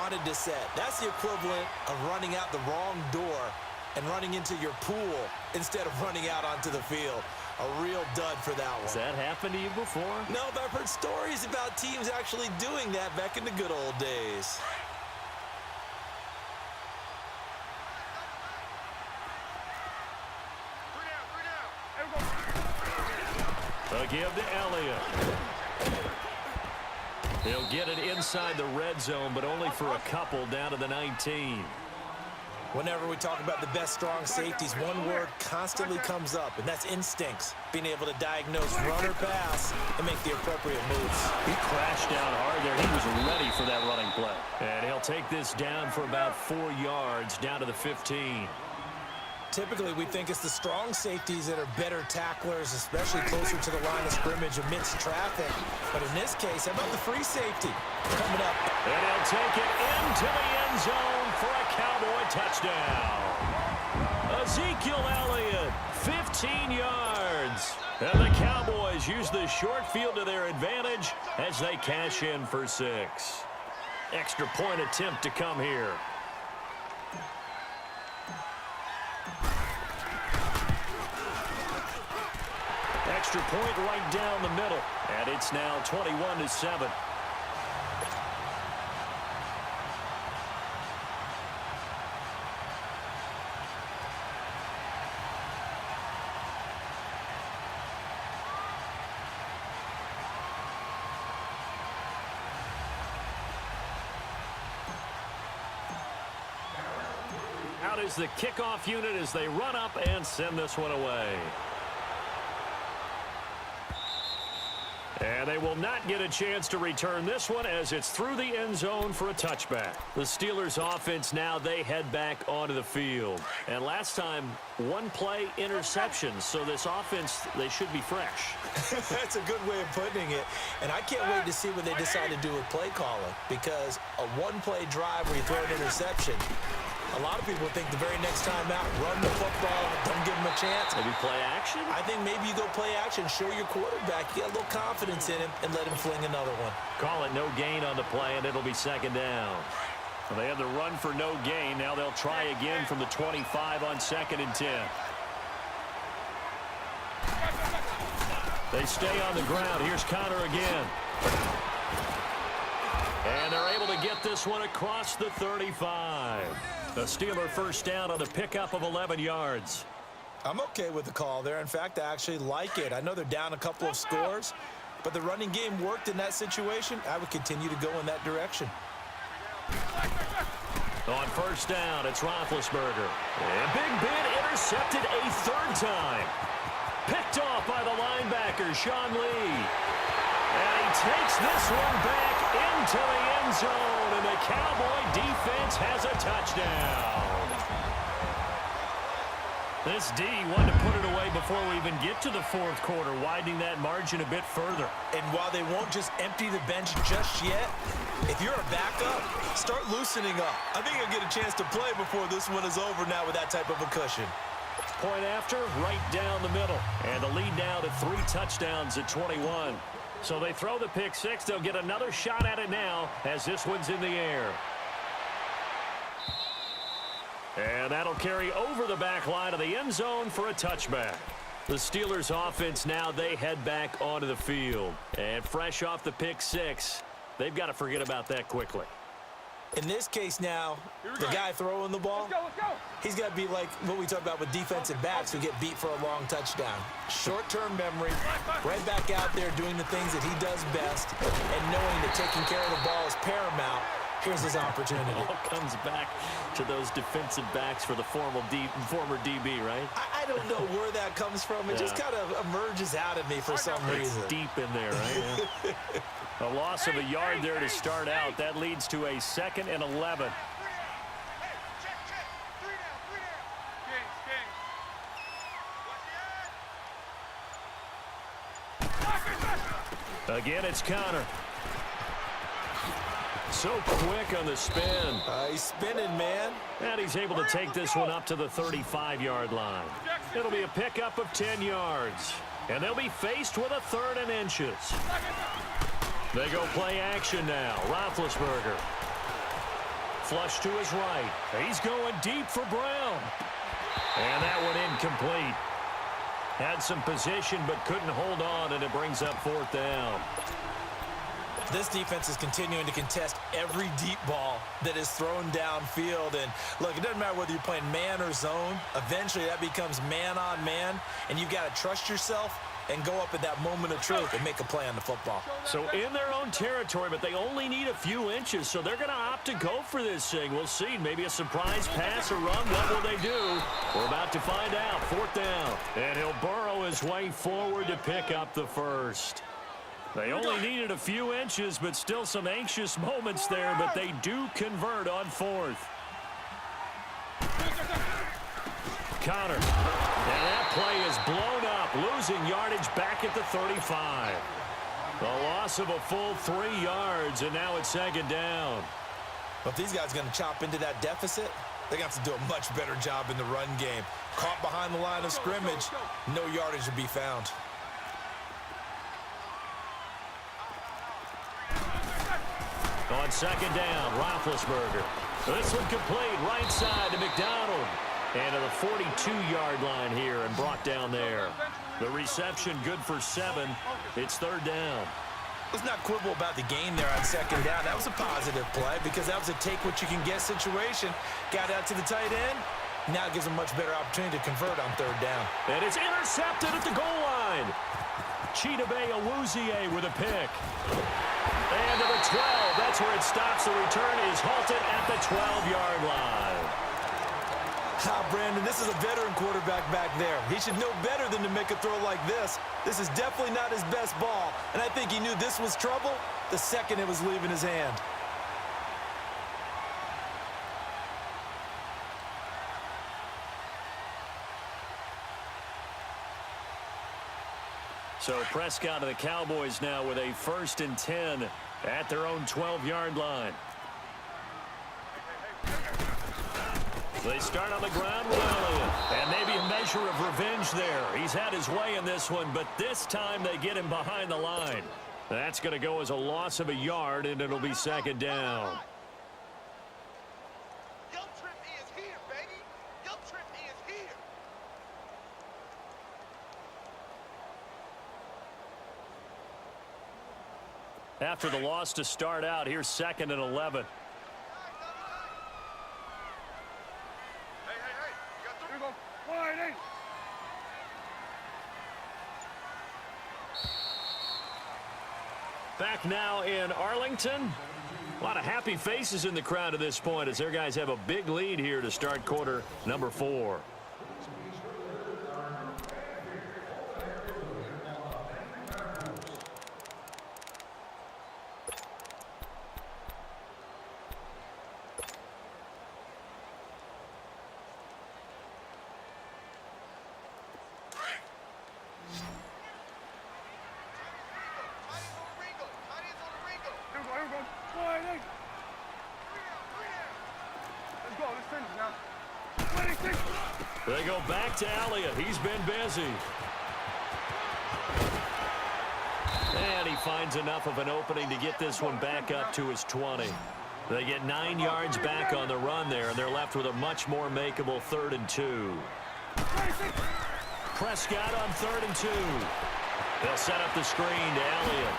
wanted to set. That's the equivalent of running out the wrong door and running into your pool instead of running out onto the field. A real dud for that one. Has that happened to you before? No, but I've heard stories about teams actually doing that back in the good old days. The give to Elliott. He'll get it inside the red zone, but only for a couple down to the 19. Whenever we talk about the best strong safeties, one word constantly comes up, and that's instincts. Being able to diagnose run or pass and make the appropriate moves. He crashed down hard there. He was ready for that running play. And he'll take this down for about 4 yards, down to the 15. Typically, we think it's the strong safeties that are better tacklers, especially closer to the line of scrimmage amidst traffic. But in this case, how about the free safety coming up? And he'll take it into the end zone for a Cowboy touchdown. Ezekiel Elliott, 15 yards. And the Cowboys use the short field to their advantage as they cash in for 6. Extra point attempt to come here. Extra point right down the middle. And it's now 21-7. Out is the kickoff unit as they run up and send this one away. And they will not get a chance to return this one as it's through the end zone for a touchback. The Steelers offense now, they head back onto the field. And last time, one play interception. So this offense, they should be fresh. That's a good way of putting it. And I can't wait to see what they decide to do with play calling. Because a one-play drive where you throw an interception, a lot of people think the very next time out, run the football, don't give him a chance. Maybe play action? I think maybe you go play action, show your quarterback, you get a little confidence in him, and let him fling another one. Call it no gain on the play, and it'll be second down. Well, they had the run for no gain. Now they'll try again from the 25 on 2nd and 10. They stay on the ground. Here's Connor again. And they're able to get this one across the 35. The Steeler first down on the pickup of 11 yards. I'm okay with the call there. In fact, I actually like it. I know they're down a couple of scores, but the running game worked in that situation. I would continue to go in that direction. On first down, it's Roethlisberger. And Big Ben intercepted a 3rd time. Picked off by the linebacker, Sean Lee. And he takes this one back into the end zone, and the Cowboy defense has a touchdown. This D wanted to put it away before we even get to the 4th quarter, widening that margin a bit further. And while they won't just empty the bench just yet, if you're a backup, start loosening up. I think you'll get a chance to play before this one is over now with that type of a cushion. Point after, right down the middle. And the lead now to 3 touchdowns at 21. So they throw the pick 6. They'll get another shot at it now as this one's in the air. And that'll carry over the back line of the end zone for a touchback. The Steelers offense now, they head back onto the field. And fresh off the pick 6, they've got to forget about that quickly. In this case now, the guy throwing the ball, he's got to be like what we talk about with defensive backs who get beat for a long touchdown. Short-term memory, right back out there doing the things that he does best, and knowing that taking care of the ball is paramount. Here's his opportunity. It all comes back to those defensive backs for the former DB, right? I don't know where that comes from. It just kind of emerges out of me for some reason. It's deep in there, right? Yeah. A loss of a yard there to start out. That leads to a 2nd and 11. Again, it's Connor. So quick on the spin. He's spinning, man. And he's able to take this one up to the 35-yard line. It'll be a pickup of 10 yards. And they'll be faced with a 3rd and inches. They go play action now. Roethlisberger. flush to his right. He's going deep for Brown. And that one incomplete. Had some position but couldn't hold on, and it brings up fourth down. This defense is continuing to contest every deep ball that is thrown downfield. And, look, it doesn't matter whether you're playing man or zone. Eventually, that becomes man on man, and you've got to trust yourself and go up at that moment of truth and make a play on the football. So in their own territory, but they only need a few inches, so they're going to opt to go for this thing. We'll see. Maybe a surprise pass or run. What will they do? We're about to find out. Fourth down. And he'll burrow his way forward to pick up the first. They only needed a few inches, but still some anxious moments there, but they do convert on fourth. Connor. And that play is blown up, losing yardage back at the 35. A loss of a full 3 yards, and now it's second down. But if these guys are going to chop into that deficit, they're going to have to do a much better job in the run game. Caught behind the line of scrimmage, no yardage to be found. On second down, Roethlisberger. This one complete, right side to McDonald. And to the 42-yard line here and brought down there. The reception good for 7. It's third down. Let's not quibble about the gain there on second down. That was a positive play because that was a take-what-you-can-get situation. Got out to the tight end. Now it gives them a much better opportunity to convert on third down. And it's intercepted at the goal line. Chidobe Awuzie with a pick. And to the 12. That's where it stops. The return is halted at the 12-yard line. Brandon, this is a veteran quarterback back there. He should know better than to make a throw like this. This is definitely not his best ball, and I think he knew this was trouble the second it was leaving his hand. So Prescott of the Cowboys now with a 1st and 10 at their own 12-yard line. They start on the ground with Elliott. And maybe a measure of revenge there. He's had his way in this one, but this time they get him behind the line. That's going to go as a loss of a yard, and it'll be second down. After the loss to start out, here's 2nd and 11. Back now in Arlington. A lot of happy faces in the crowd at this point as their guys have a big lead here to start quarter number 4. They go back to Elliott. He's been busy. And he finds enough of an opening to get this one back up to his 20. They get 9 yards back on the run there, and they're left with a much more makeable 3rd and 2. Prescott on 3rd and 2. They'll set up the screen to Elliott.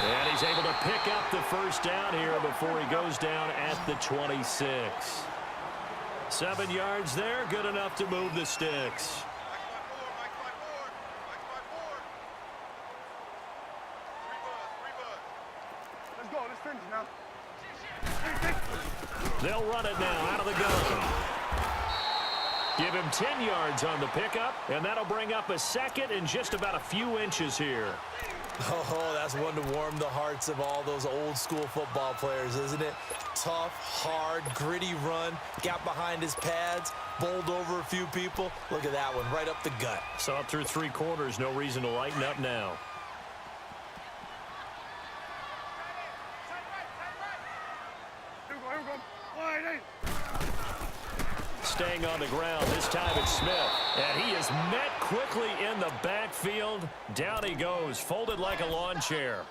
And he's able to pick up the first down here before he goes down at the 26. 7 yards there, good enough to move the sticks. Let's go, let's finish now. They'll run it now out of the gun. Give him 10 yards on the pickup, and that'll bring up a 2nd and just about a few inches here. Oh, that's one to warm the hearts of all those old school football players, isn't it? Tough, hard, gritty run, got behind his pads, bowled over a few people. Look at that one, right up the gut. So up through 3 quarters, no reason to lighten up now. Staying on the ground, this time it's Smith. And he is met quickly in the backfield. Down he goes, folded like a lawn chair.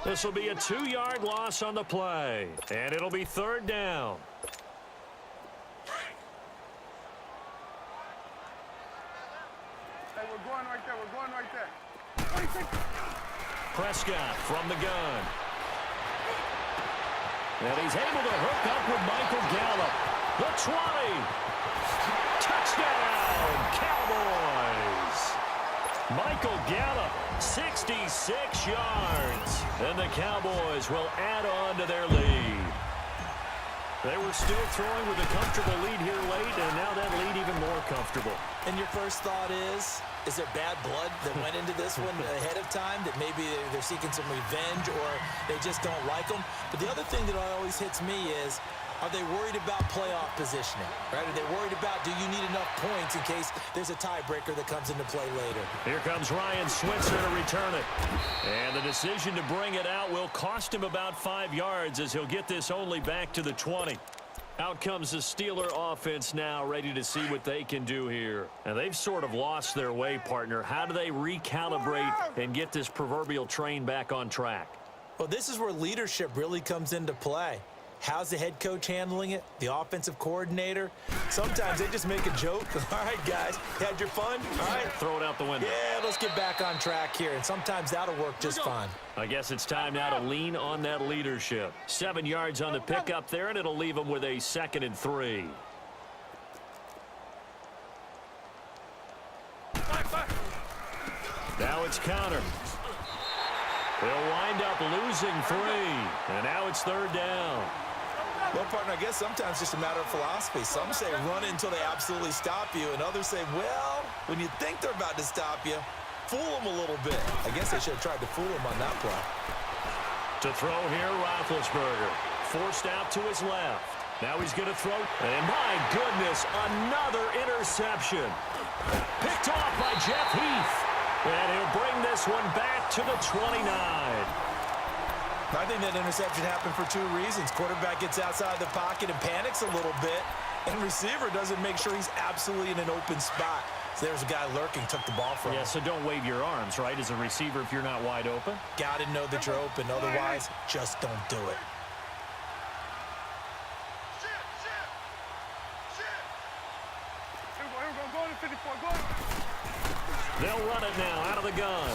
This will be a 2-yard loss on the play, and it'll be 3rd down. Hey, we're going right there. We're going right there. Prescott from the gun. And he's able to hook up with Michael Gallup. The 20. Touchdown, Cowboys. Michael Gallup, 66 yards. And the Cowboys will add on to their lead. They were still throwing with a comfortable lead here late, and now that lead even more comfortable. And your first thought is there bad blood that went into this one ahead of time, that maybe they're seeking some revenge or they just don't like them? But the other thing that always hits me is, are they worried about playoff positioning? Right? Are they worried about, do you need enough points in case there's a tiebreaker that comes into play later? Here comes Ryan Switzer to return it. And the decision to bring it out will cost him about 5 yards as he'll get this only back to the 20. Out comes the Steeler offense now, ready to see what they can do here. And they've sort of lost their way, partner. How do they recalibrate and get this proverbial train back on track? Well, this is where leadership really comes into play. How's the head coach handling it? The offensive coordinator? Sometimes they just make a joke. All right, guys, had your fun? All right. Throw it out the window. Yeah, let's get back on track here. And sometimes that'll work just fine. I guess it's time now to lean on that leadership. 7 yards on the pickup there, and it'll leave them with a 2nd and 3. Now it's counter. They'll wind up losing 3. And now it's 3rd down. Well, partner, I guess sometimes it's just a matter of philosophy. Some say run it until they absolutely stop you, and others say, well, when you think they're about to stop you, fool them a little bit. I guess they should have tried to fool him on that play. To throw here, Roethlisberger. Forced out to his left. Now he's going to throw. And my goodness, another interception. Picked off by Jeff Heath. And he'll bring this one back to the 29. I think that interception happened for 2 reasons. Quarterback gets outside the pocket and panics a little bit, and receiver doesn't make sure he's absolutely in an open spot. So there's a guy lurking, took the ball from him. Yeah, so don't wave your arms, right, as a receiver if you're not wide open? Got to know that you're open. Otherwise, just don't do it. They'll run it now out of the gun.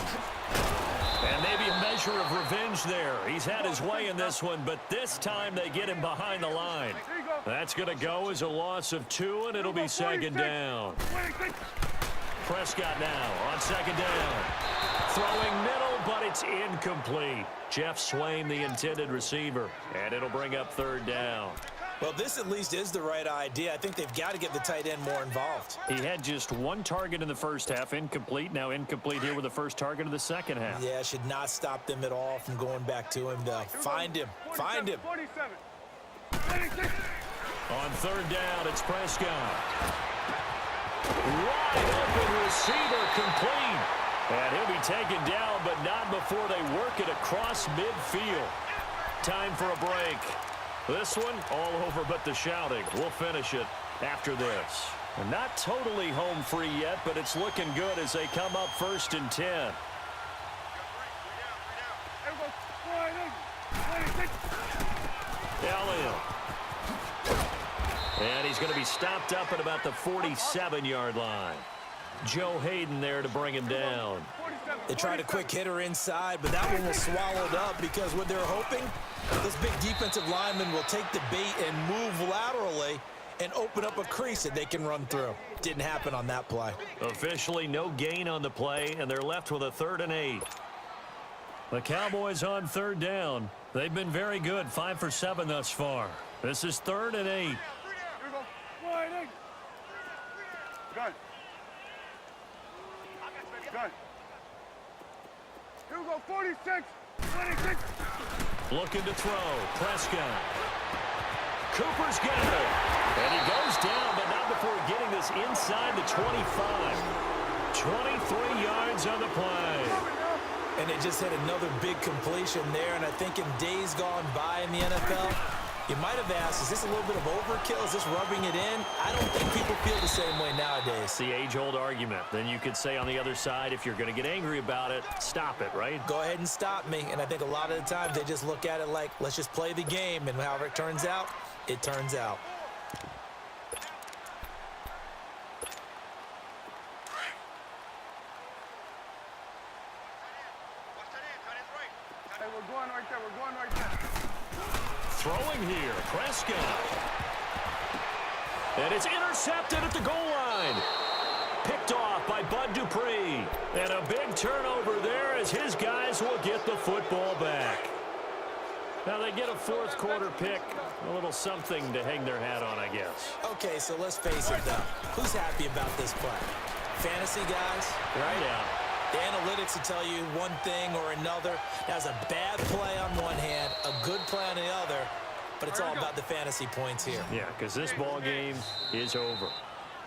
And maybe a measure of revenge there. He's had his way in this one, but this time they get him behind the line. That's going to go as a loss of 2, and it'll be 2nd down. Prescott now on 2nd down. Throwing middle, but it's incomplete. Jeff Swain, the intended receiver, and it'll bring up 3rd down. Well, this at least is the right idea. I think they've got to get the tight end more involved. He had just 1 target in the first half, incomplete. Now incomplete here with the first target of the second half. Yeah, should not stop them at all from going back to him, though. Find him. Find him. On 3rd down, it's Prescott. Wide open receiver complete. And he'll be taken down, but not before they work it across midfield. Time for a break. This one all over but the shouting. We'll finish it after this. And not totally home free yet, but it's looking good as they come up 1st and 10. Elliott. And he's going to be stopped up at about the 47-yard line. Joe Hayden there to bring him down. They tried a quick hitter inside, but that one was swallowed up because what they're hoping, this big defensive lineman will take the bait and move laterally and open up a crease that they can run through. Didn't happen on that play. Officially no gain on the play, and they're left with a 3rd and 8. The Cowboys on 3rd down. They've been very good, 5 for 7 thus far. This is 3rd and 8. Good. Good. Here we go, 46, 26. Looking to throw. Prescott. Cooper's got it. And he goes down, but not before getting this inside the 25. 23 yards on the play. And they just had another big completion there, and I think in days gone by in the NFL, You might have asked, is this a little bit of overkill? Is this rubbing it in? I don't think people feel the same way nowadays. It's the age-old argument. Then you could say on the other side, if you're going to get angry about it, stop it, right? Go ahead and stop me. And I think a lot of the times they just look at it like, let's just play the game. And however it turns out, it turns out. Hey, we're going right there. We're going right there. Throwing here, Prescott. And it's intercepted at the goal line. Picked off by Bud Dupree. And a big turnover there as his guys will get the football back. Now they get a fourth quarter pick. A little something to hang their hat on, I guess. Okay, so let's face it, though. Who's happy about this play? Fantasy guys, right? Yeah. The analytics will tell you one thing or another. That's a bad play on one hand, a good play on the other, but it's all about the fantasy points here. Yeah, because this ball game is over.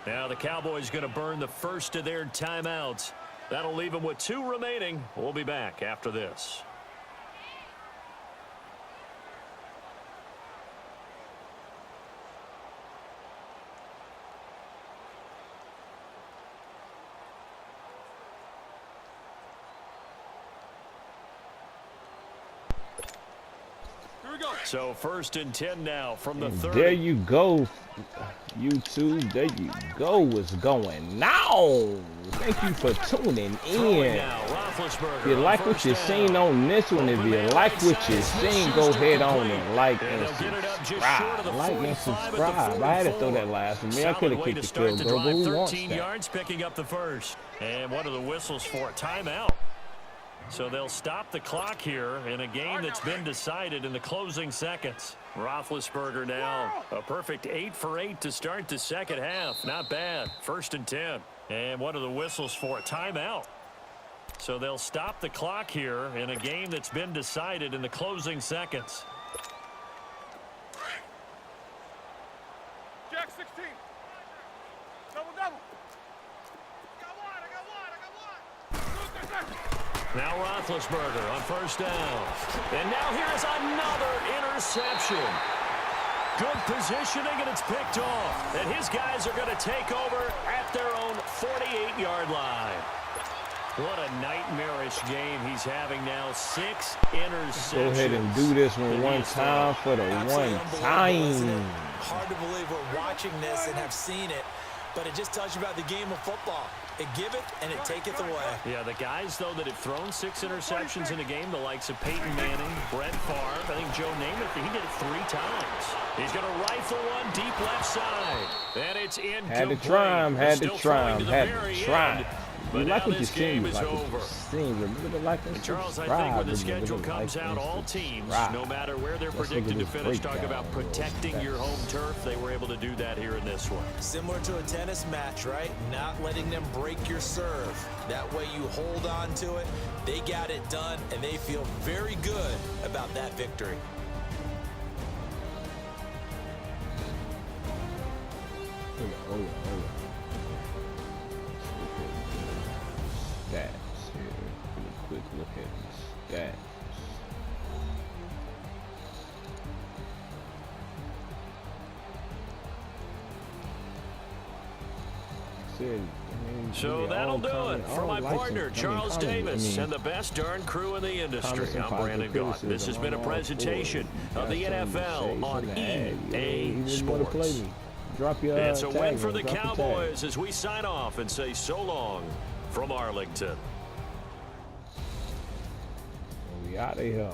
Now the Cowboys going to burn the first of their timeouts. That'll leave them with 2 remaining. We'll be back after this. So 1st and 10 now from the 30. There you go, YouTube. There you go. What's going now? Thank you for tuning in. If you like what you're seeing on this one, if you like what you're seeing, go ahead on and like and subscribe. Like and subscribe. I had to throw that last one. I could have kicked the field goal, but who wants 13 that? yards, picking up the first. And what are the whistles for? Timeout. So they'll stop the clock here in a game that's been decided in the closing seconds. Roethlisberger now a perfect 8 for 8 to start the second half. Not bad. 1st and 10. And what are the whistles for? Timeout. So they'll stop the clock here in a game that's been decided in the closing seconds. Jack 16. Double. I got one. Now Roethlisberger on 1st down. And now here's another interception. Good positioning, and it's picked off. And his guys are going to take over at their own 48-yard line. What a nightmarish game he's having now. 6 interceptions. Go ahead and do this one time for the one time. Hard to believe we're watching this and have seen it, but it just tells you about the game of football. It giveth and it taketh away. Yeah, the guys, though, that have thrown 6 interceptions in a game, the likes of Peyton Manning, Brett Favre, I think Joe Namath, he did it 3 times. He's going to rifle one deep left side. And it's incomplete. Had to try him. You like what you're seeing, you like what you're seeing. Remember to like and Charles, subscribe. I think when the schedule comes out, all teams, no matter where they're predicted to finish, talk about protecting your home turf. They were able to do that here in this one. Similar to a tennis match, right? Not letting them break your serve. That way you hold on to it. They got it done, and they feel very good about that victory. Hold on. Stats here. Quick look at the stats. So that'll do it for my partner, Charles Davis, and the best darn crew in the industry. I'm Brandon Gaunt. This has been a presentation of the NFL on EA Sports. It's a win for the Cowboys as we sign off and say so long from Arlington. We out of here.